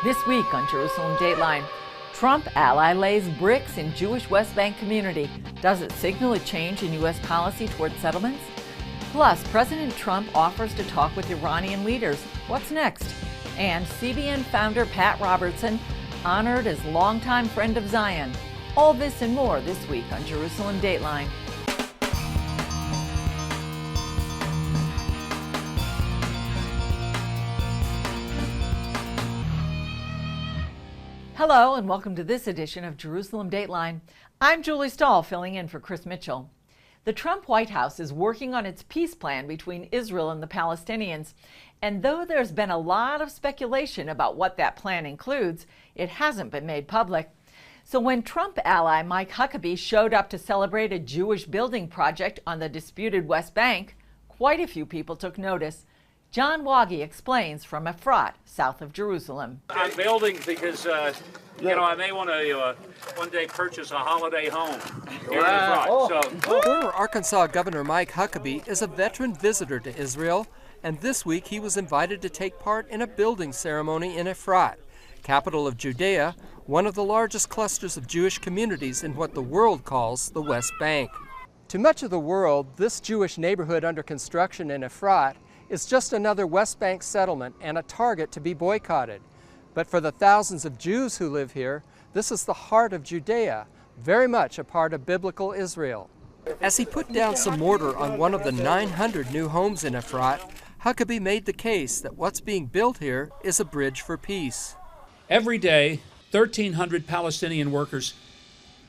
This week on Jerusalem Dateline, Trump ally lays bricks in Jewish West Bank community. Does it signal a change in U.S. policy toward settlements? Plus, President Trump offers to talk with Iranian leaders. What's next? And CBN founder Pat Robertson honored as longtime friend of Zion. All this and more this week on Jerusalem Dateline. Hello and welcome to this edition of Jerusalem Dateline. I'm Julie Stahl, filling in for Chris Mitchell. The Trump White House is working on its peace plan between Israel and the Palestinians. And though there's been a lot of speculation about what that plan includes, it hasn't been made public. So when Trump ally Mike Huckabee showed up to celebrate a Jewish building project on the disputed West Bank, quite a few people took notice. John Waggy explains from Efrat, south of Jerusalem. I'm building because, I may want to one day purchase a holiday home here in Efrat. Former Arkansas Governor Mike Huckabee is a veteran visitor to Israel, and this week he was invited to take part in a building ceremony in Efrat, capital of Judea, one of the largest clusters of Jewish communities in what the world calls the West Bank. To much of the world, this Jewish neighborhood under construction in Efrat is just another West Bank settlement and a target to be boycotted. But for the thousands of Jews who live here, this is the heart of Judea, very much a part of biblical Israel. As he put down some mortar on one of the 900 new homes in Efrat, Huckabee made the case that what's being built here is a bridge for peace. Every day, 1,300 Palestinian workers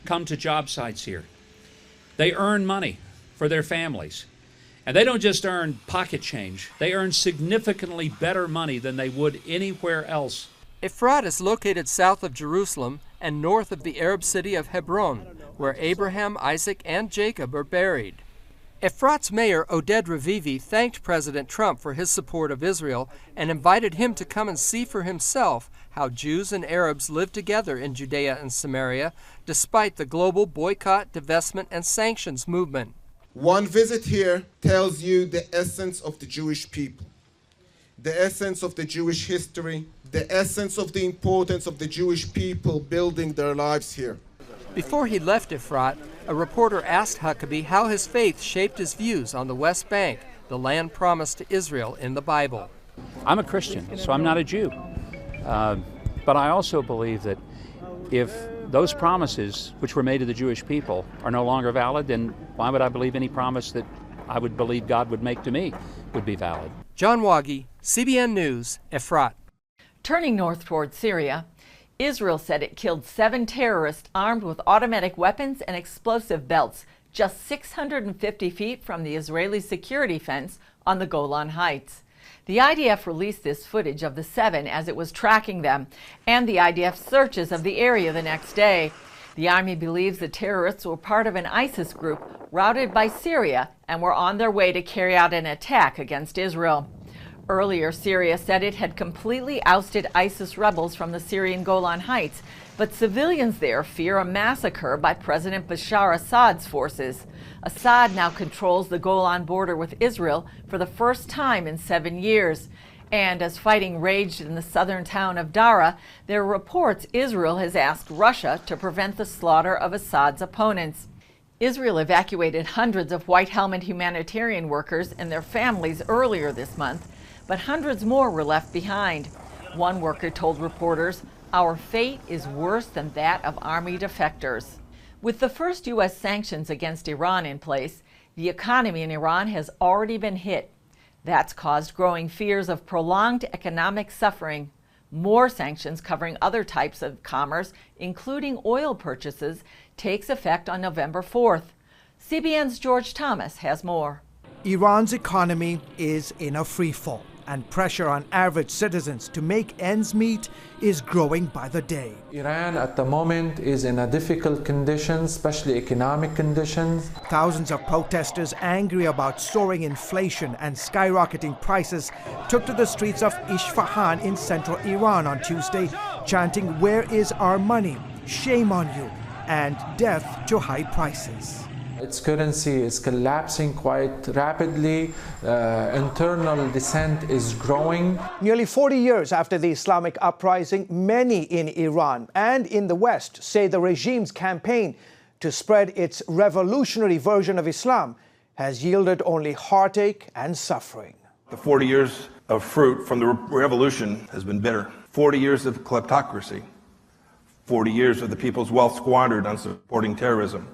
come to job sites here. They earn money for their families. And they don't just earn pocket change, they earn significantly better money than they would anywhere else. Efrat is located south of Jerusalem and north of the Arab city of Hebron, where Abraham, Isaac, and Jacob are buried. Efrat's mayor, Oded Ravivi, thanked President Trump for his support of Israel and invited him to come and see for himself how Jews and Arabs live together in Judea and Samaria, despite the global boycott, divestment, and sanctions movement. One visit here tells you the essence of the Jewish people, the essence of the Jewish history, the essence of the importance of the Jewish people building their lives here. Before he left Efrat, a reporter asked Huckabee how his faith shaped his views on the West Bank, the land promised to Israel in the Bible. I'm a Christian, so I'm not a Jew. But I also believe that if those promises which were made to the Jewish people are no longer valid, then why would I believe any promise that I would believe God would make to me would be valid? John Waggy, CBN News, Efrat. Turning north toward Syria, Israel said it killed 7 terrorists armed with automatic weapons and explosive belts just 650 feet from the Israeli security fence on the Golan Heights. The IDF released this footage of the 7 as it was tracking them, and the IDF searches of the area the next day. The army believes the terrorists were part of an ISIS group routed by Syria and were on their way to carry out an attack against Israel. Earlier, Syria said it had completely ousted ISIS rebels from the Syrian Golan Heights, but civilians there fear a massacre by President Bashar Assad's forces. Assad now controls the Golan border with Israel for the first time in 7 years. And as fighting raged in the southern town of Dara, there are reports Israel has asked Russia to prevent the slaughter of Assad's opponents. Israel evacuated hundreds of White Helmet humanitarian workers and their families earlier this month, but hundreds more were left behind. One worker told reporters, "Our fate is worse than that of army defectors." With the first U.S. sanctions against Iran in place, the economy in Iran has already been hit. That's caused growing fears of prolonged economic suffering. More sanctions covering other types of commerce, including oil purchases, takes effect on November 4th. CBN's George Thomas has more. Iran's economy is in a free fall, and pressure on average citizens to make ends meet is growing by the day. Iran at the moment is in a difficult condition, especially economic conditions. Thousands of protesters angry about soaring inflation and skyrocketing prices took to the streets of Isfahan in central Iran on Tuesday, chanting, "Where is our money? Shame on you," and death to high prices. Its currency is collapsing quite rapidly. Internal dissent is growing. Nearly 40 years after the Islamic uprising, many in Iran and in the West say the regime's campaign to spread its revolutionary version of Islam has yielded only heartache and suffering. The 40 years of fruit from the revolution has been bitter. 40 years of kleptocracy. 40 years of the people's wealth squandered on supporting terrorism.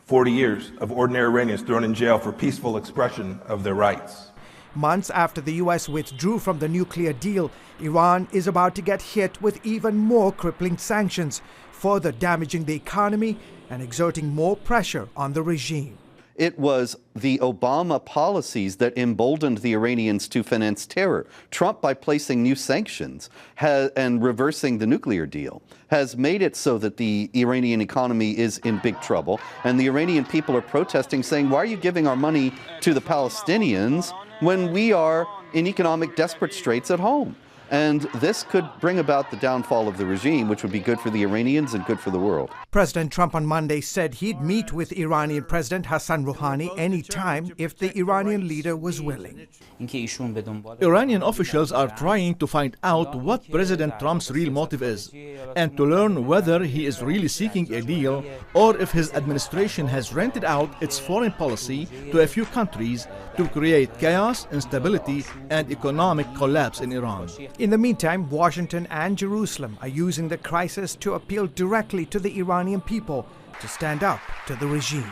40 years of ordinary Iranians thrown in jail for peaceful expression of their rights. Months after the U.S. withdrew from the nuclear deal, Iran is about to get hit with even more crippling sanctions, further damaging the economy and exerting more pressure on the regime. It was the Obama policies that emboldened the Iranians to finance terror. Trump, by placing new sanctions and reversing the nuclear deal, has made it so that the Iranian economy is in big trouble. And the Iranian people are protesting, saying, why are you giving our money to the Palestinians when we are in economic desperate straits at home? And this could bring about the downfall of the regime, which would be good for the Iranians and good for the world. President Trump on Monday said he'd meet with Iranian President Hassan Rouhani anytime if the Iranian leader was willing. Iranian officials are trying to find out what President Trump's real motive is, and to learn whether he is really seeking a deal or if his administration has rented out its foreign policy to a few countries to create chaos, instability, and economic collapse in Iran. In the meantime, Washington and Jerusalem are using the crisis to appeal directly to the Iranian people to stand up to the regime.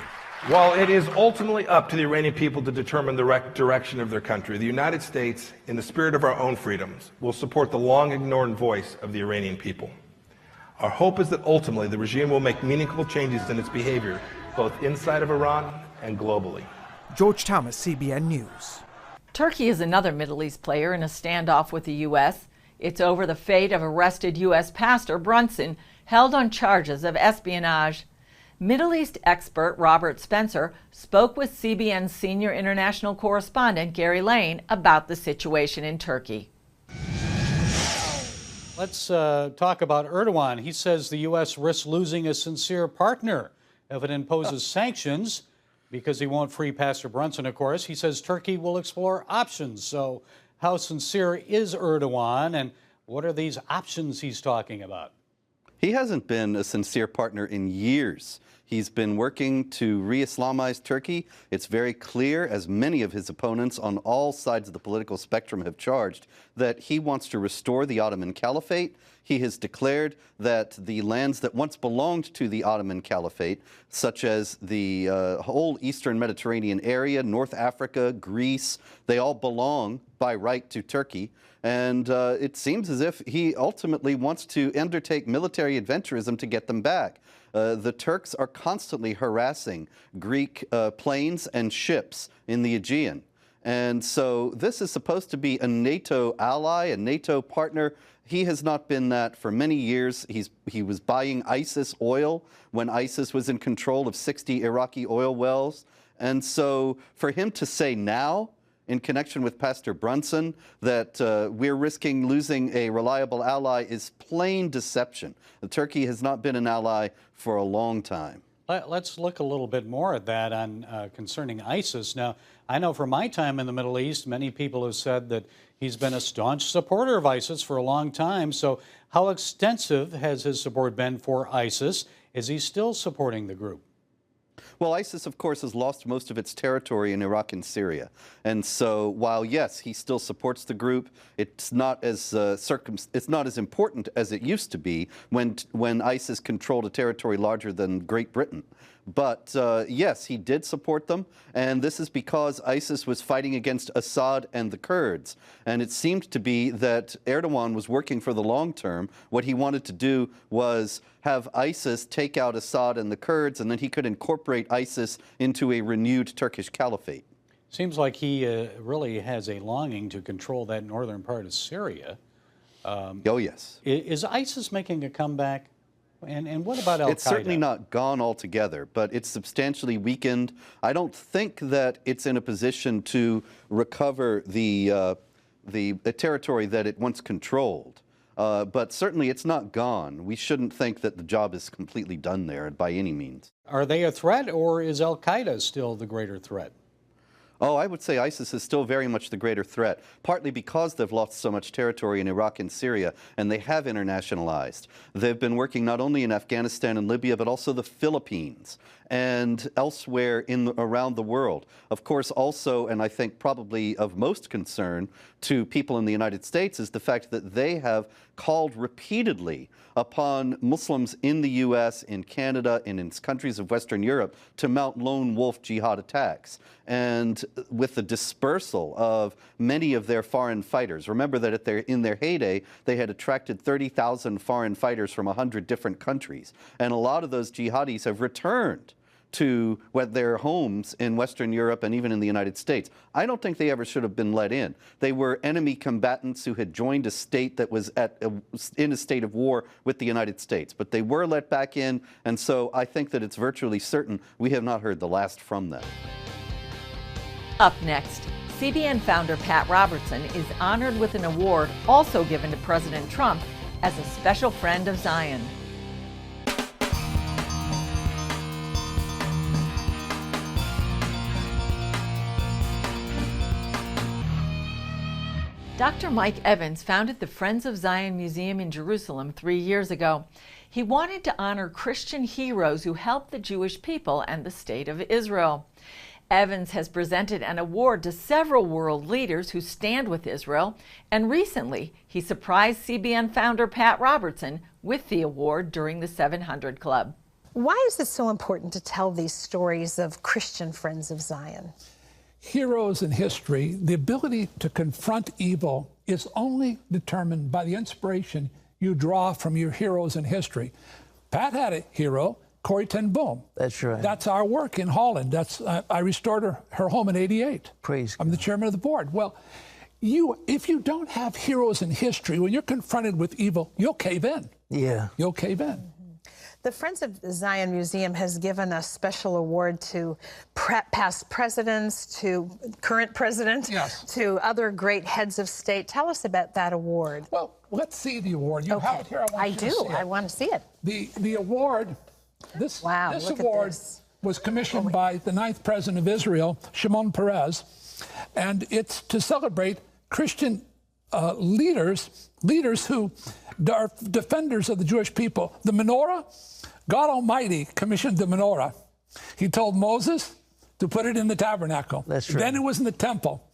While it is ultimately up to the Iranian people to determine the direction of their country, the United States, in the spirit of our own freedoms, will support the long-ignored voice of the Iranian people. Our hope is that ultimately the regime will make meaningful changes in its behavior, both inside of Iran and globally. George Thomas, CBN News. Turkey is another Middle East player in a standoff with the U.S. It's over the fate of arrested U.S. pastor Brunson, held on charges of espionage. Middle East expert Robert Spencer spoke with CBN's senior international correspondent Gary Lane about the situation in Turkey. Let's talk about Erdogan. He says the U.S. risks losing a sincere partner if it imposes sanctions, because he won't free Pastor Brunson, of course. He says Turkey will explore options. So how sincere is Erdogan, and what are these options he's talking about? He hasn't been a sincere partner in years. He's been working to re-Islamize Turkey. It's very clear, as many of his opponents on all sides of the political spectrum have charged, that he wants to restore the Ottoman Caliphate. He has declared that the lands that once belonged to the Ottoman Caliphate, such as the whole Eastern Mediterranean area, North Africa, Greece, they all belong by right to Turkey. And it seems as if he ultimately wants to undertake military adventurism to get them back. The Turks are constantly harassing Greek planes and ships in the Aegean. And so this is supposed to be a NATO ally, a NATO partner. He has not been that for many years. He was buying ISIS oil when ISIS was in control of 60 Iraqi oil wells. And so for him to say now, in connection with Pastor Brunson, that we're risking losing a reliable ally is plain deception. Turkey has not been an ally for a long time. Let's look a little bit more at that on concerning ISIS. Now, I know from my time in the Middle East, many people have said that he's been a staunch supporter of ISIS for a long time. So how extensive has his support been for ISIS? Is he still supporting the group? Well, ISIS, of course, has lost most of its territory in Iraq and Syria. And so while, yes, he still supports the group, it's not as important as it used to be when ISIS controlled a territory larger than Great Britain. But yes, he did support them, and this is because ISIS was fighting against Assad and the Kurds. And it seemed to be that Erdogan was working for the long term. What he wanted to do was have ISIS take out Assad and the Kurds, and then he could incorporate ISIS into a renewed Turkish caliphate. Seems like he really has a longing to control that northern part of Syria. Oh, yes. Is ISIS making a comeback? And what about Al-Qaeda? It's certainly not gone altogether, but it's substantially weakened. I don't think that it's in a position to recover the territory that it once controlled. But certainly it's not gone. We shouldn't think that the job is completely done there by any means. Are they a threat, or is Al-Qaeda still the greater threat? Oh, I would say ISIS is still very much the greater threat, partly because they've lost so much territory in Iraq and Syria, and they have internationalized. They've been working not only in Afghanistan and Libya, but also the Philippines and elsewhere around the world. Of course, also, and I think probably of most concern to people in the United States, is the fact that they have called repeatedly upon Muslims in the U.S., in Canada, and in countries of Western Europe to mount lone wolf jihad attacks. And with the dispersal of many of their foreign fighters, remember that in their heyday, they had attracted 30,000 foreign fighters from 100 different countries. And a lot of those jihadis have returned to their homes in Western Europe and even in the United States. I don't think they ever should have been let in. They were enemy combatants who had joined a state that was in a state of war with the United States. But they were let back in, and so I think that it's virtually certain we have not heard the last from them. Up next, CBN founder Pat Robertson is honored with an award also given to President Trump as a special friend of Zion. Dr. Mike Evans founded the Friends of Zion Museum in Jerusalem 3 years ago. He wanted to honor Christian heroes who helped the Jewish people and the state of Israel. Evans has presented an award to several world leaders who stand with Israel, and recently he surprised CBN founder Pat Robertson with the award during the 700 Club. Why is it so important to tell these stories of Christian Friends of Zion? Heroes in history, the ability to confront evil is only determined by the inspiration you draw from your heroes in history. Pat had a hero, Corrie ten Boom. That's right. That's our work in Holland. I restored her home in '88. Praise God. I'm the chairman of the board. Well, if you don't have heroes in history, when you're confronted with evil, you'll cave in. Yeah. You'll cave in. The Friends of Zion Museum has given a special award to past presidents, to current president, yes, to other great heads of state. Tell us about that award. Well, let's see the award. You have it here. I do. I want to see it. The award, this award was commissioned by the 9th president of Israel, Shimon Peres, and it's to celebrate Christian leaders who are defenders of the Jewish people. The menorah, God Almighty commissioned the menorah. He told Moses to put it in the tabernacle. That's right. Then it was in the temple.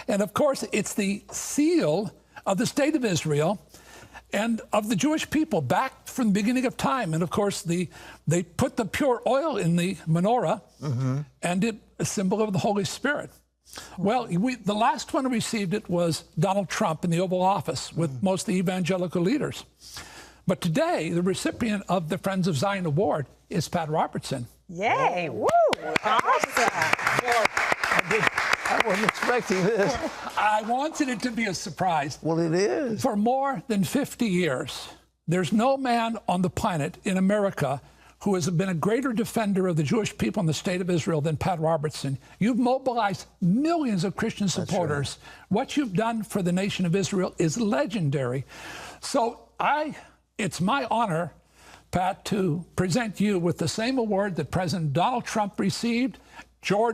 And of course, it's the seal of the state of Israel and of the Jewish people back from the beginning of time. And of course, they put the pure oil in the menorah, and it's a symbol of the Holy Spirit. Well, the last one who received it was Donald Trump in the Oval Office with most of the evangelical leaders. But today, the recipient of the Friends of Zion Award is Pat Robertson. Yay! Woo! Awesome! I wasn't expecting this. I wanted it to be a surprise. Well, it is. For more than 50 years, there's no man on the planet in America who has been a greater defender of the Jewish people in the state of Israel than Pat Robertson. You've mobilized millions of Christian supporters. Right. What you've done for the nation of Israel is legendary. So it's my honor, Pat, to present you with the same award that President Donald Trump received,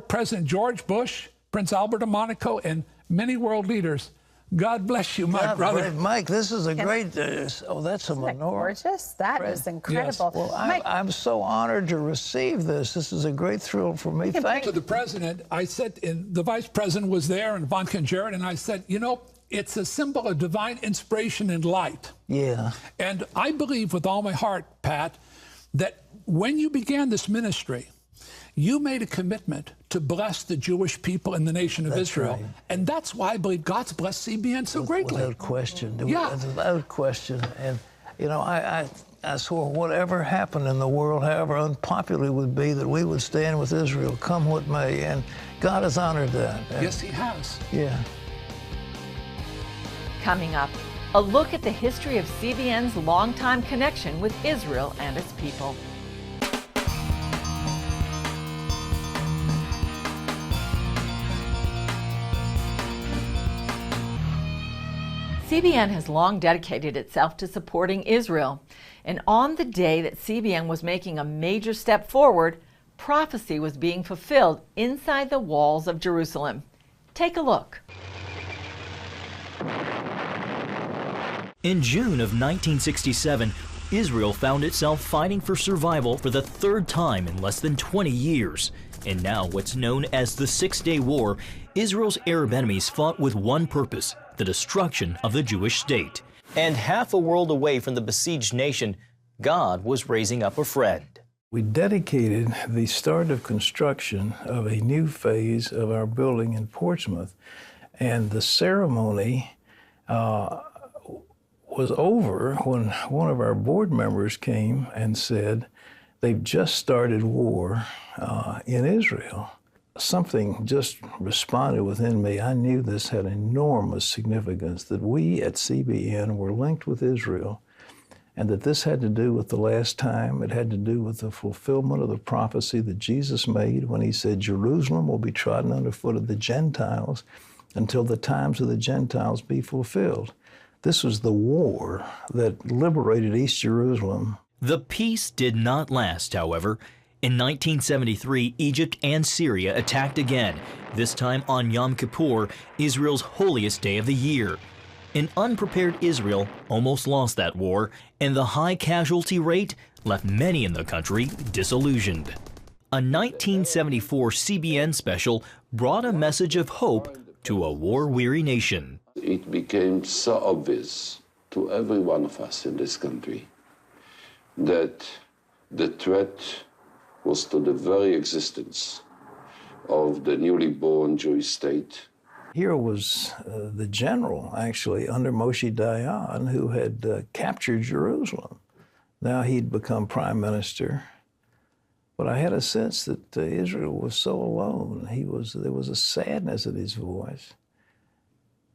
President George Bush, Prince Albert of Monaco, and many world leaders. God bless you, my brother. Mike, this is a great, that's a menorah. Gorgeous. That is incredible. Yes. Well, I'm so honored to receive this. This is a great thrill for me. Thank you. To the president, I said, and the vice president was there, and Ivanka and Jared, and I said, it's a symbol of divine inspiration and light. Yeah. And I believe with all my heart, Pat, that when you began this ministry, you made a commitment to bless the Jewish people in the nation of Israel. Right. And that's why I believe God's blessed CBN so greatly. Without question. Yeah. Without question. And, I swore whatever happened in the world, however unpopular it would be, that we would stand with Israel, come what may. And God has honored that. Yes, he has. Yeah. Coming up, a look at the history of CBN's longtime connection with Israel and its people. CBN has long dedicated itself to supporting Israel. And on the day that CBN was making a major step forward, prophecy was being fulfilled inside the walls of Jerusalem. Take a look. In June of 1967, Israel found itself fighting for survival for the third time in less than 20 years. And now what's known as the Six-Day War, Israel's Arab enemies fought with one purpose: the destruction of the Jewish state. And half a world away from the besieged nation, God was raising up a friend. We dedicated the start of construction of a new phase of our building in Portsmouth, and the ceremony was over when one of our board members came and said, they've just started war in Israel. Something just responded within me. I knew this had enormous significance, that we at CBN were linked with Israel, and that this had to do with the last time. It had to do with the fulfillment of the prophecy that Jesus made when he said, Jerusalem will be trodden underfoot of the Gentiles until the times of the Gentiles be fulfilled. This was the war that liberated East Jerusalem. The peace did not last, however. In 1973, Egypt and Syria attacked again, this time on Yom Kippur, Israel's holiest day of the year. An unprepared Israel almost lost that war, and the high casualty rate left many in the country disillusioned. A 1974 CBN special brought a message of hope to a war-weary nation. It became so obvious to every one of us in this country that the threat was to the very existence of the newly born Jewish state. Here was the general, actually, under Moshe Dayan, who had captured Jerusalem. Now he'd become prime minister. But I had a sense that Israel was so alone. There was a sadness in his voice.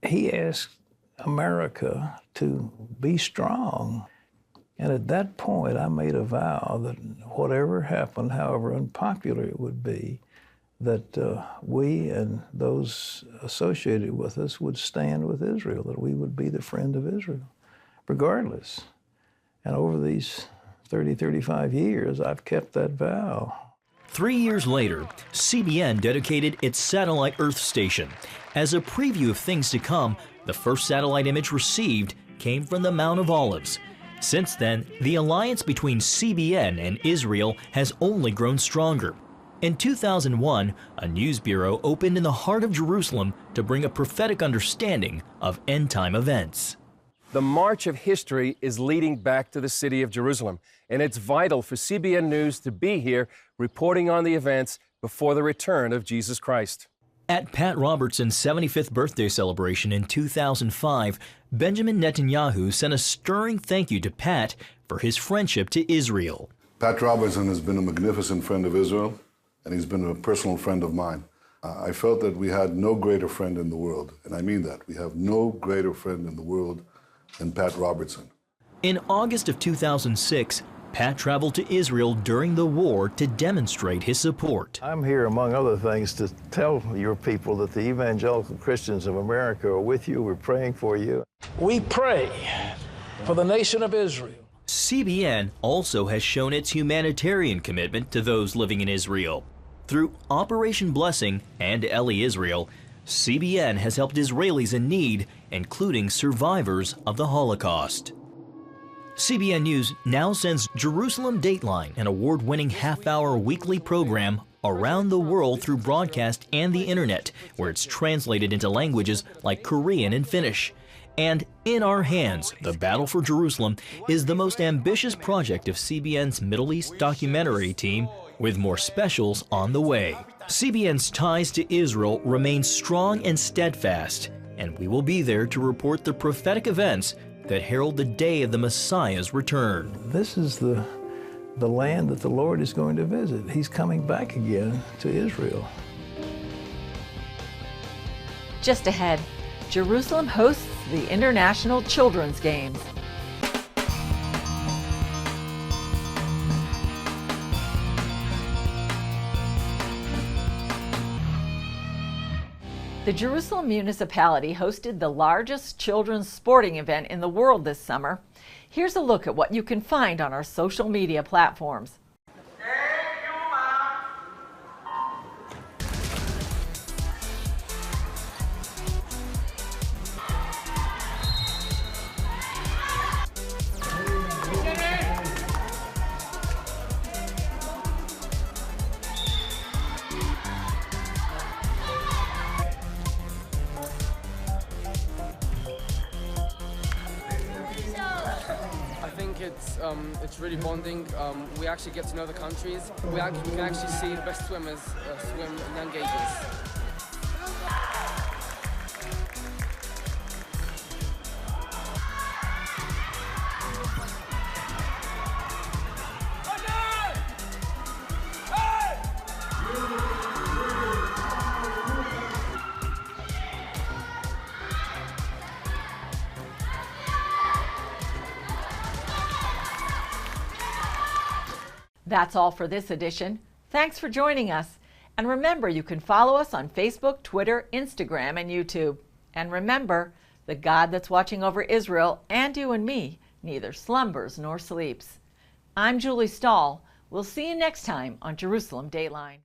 He asked America to be strong. And at that point, I made a vow that whatever happened, however unpopular it would be, that we and those associated with us would stand with Israel, that we would be the friend of Israel, regardless. And over these 30, 35 years, I've kept that vow. 3 years later, CBN dedicated its satellite Earth station. As a preview of things to come, the first satellite image received came from the Mount of Olives. Since then, the alliance between CBN and Israel has only grown stronger. In 2001, a news bureau opened in the heart of Jerusalem to bring a prophetic understanding of end-time events. The march of history is leading back to the city of Jerusalem, and it's vital for CBN News to be here reporting on the events before the return of Jesus Christ. At Pat Robertson's 75th birthday celebration in 2005, Benjamin Netanyahu sent a stirring thank you to Pat for his friendship to Israel. Pat Robertson has been a magnificent friend of Israel, and he's been a personal friend of mine. I felt that we had no greater friend in the world, and I mean that. We have no greater friend in the world than Pat Robertson. In August of 2006, Pat traveled to Israel during the war to demonstrate his support. I'm here, among other things, to tell your people that the evangelical Christians of America are with you. We're praying for you. We pray for the nation of Israel. CBN also has shown its humanitarian commitment to those living in Israel. Through Operation Blessing and Eli Israel, CBN has helped Israelis in need, including survivors of the Holocaust. CBN News now sends Jerusalem Dateline, an award-winning half-hour weekly program, around the world through broadcast and the internet, where it's translated into languages like Korean and Finnish. And In Our Hands, The Battle for Jerusalem is the most ambitious project of CBN's Middle East documentary team, with more specials on the way. CBN's ties to Israel remain strong and steadfast, and we will be there to report the prophetic events that herald the day of the Messiah's return. This is the land that the Lord is going to visit. He's coming back again to Israel. Just ahead, Jerusalem hosts the International Children's Games. The Jerusalem municipality hosted the largest children's sporting event in the world this summer. Here's a look at what you can find on our social media platforms. It's really bonding. We actually get to know the countries. We can actually see the best swimmers swim in young ages. That's all for this edition. Thanks for joining us. And remember, you can follow us on Facebook, Twitter, Instagram, and YouTube. And remember, the God that's watching over Israel and you and me neither slumbers nor sleeps. I'm Julie Stahl. We'll see you next time on Jerusalem Dateline.